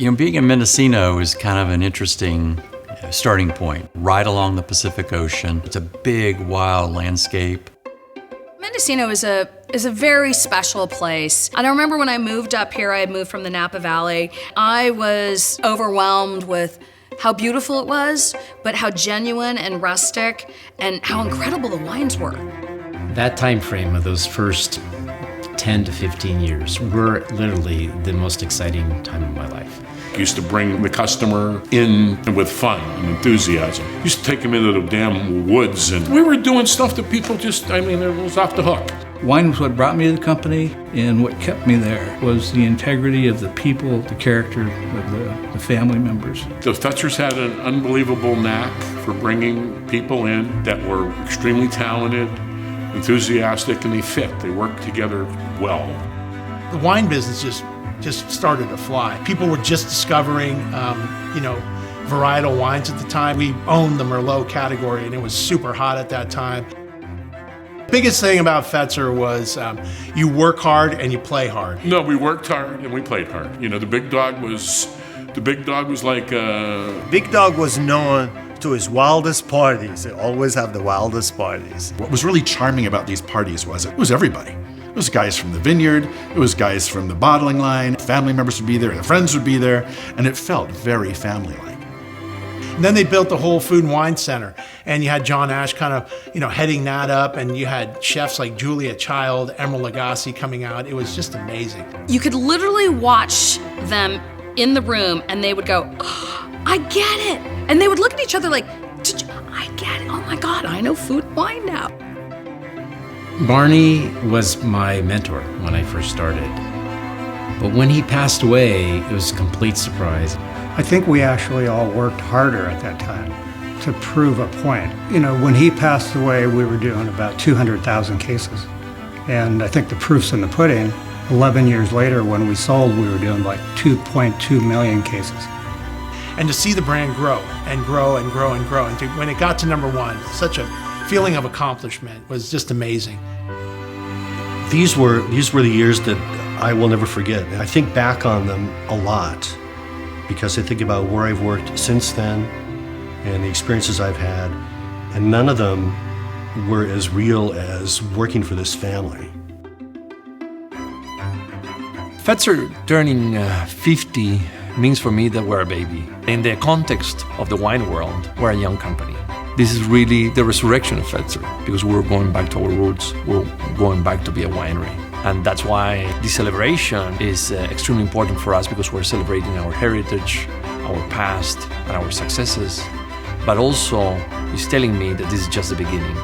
Being in Mendocino is kind of an interesting starting point, right along the Pacific Ocean. It's a big, wild landscape. Mendocino is a very special place. And I remember when I moved up here, I had moved from the Napa Valley, I was overwhelmed with how beautiful it was, but how genuine and rustic and how incredible the wines were. That time frame of those first 10 to 15 years were literally the most exciting time of my life. Used to bring the customer in with fun and enthusiasm. Used to take them into the damn woods, and we were doing stuff that people just, it was off the hook. Wine was what brought me to the company, and what kept me there was the integrity of the people, the character of the family members. The Fetzers had an unbelievable knack for bringing people in that were extremely talented, enthusiastic, and they fit. They worked together well. The wine business just started to fly. People were just discovering, varietal wines at the time. We owned the Merlot category, and it was super hot at that time. Biggest thing about Fetzer was you work hard and you play hard. No, we worked hard and we played hard. The big dog was like. Big Dog was known to his wildest parties. They always have the wildest parties. What was really charming about these parties was it was everybody. It was guys from the vineyard, it was guys from the bottling line, family members would be there, their friends would be there, and it felt very family-like. And then they built the whole food and wine center, and you had John Ash kind of, heading that up, and you had chefs like Julia Child, Emeril Lagasse coming out. It was just amazing. You could literally watch them in the room, and they would go, oh, I get it. And they would look at each other like, I get it. Oh my God, I know food and wine now. Barney was my mentor when I first started. But when he passed away, it was a complete surprise. I think we actually all worked harder at that time to prove a point. When he passed away, we were doing about 200,000 cases. And I think the proof's in the pudding. 11 years later, when we sold, we were doing like 2.2 million cases. And to see the brand grow and grow and grow and grow, and when it got to number one, such a feeling of accomplishment was just amazing. These were the years that I will never forget. I think back on them a lot because I think about where I've worked since then and the experiences I've had, and none of them were as real as working for this family. Fetzer turning 50 means for me that we're a baby. In the context of the wine world, we're a young company. This is really the resurrection of Fetzer because we're going back to our roots. We're going back to be a winery. And that's why this celebration is extremely important for us because we're celebrating our heritage, our past, and our successes. But also, it's telling me that this is just the beginning.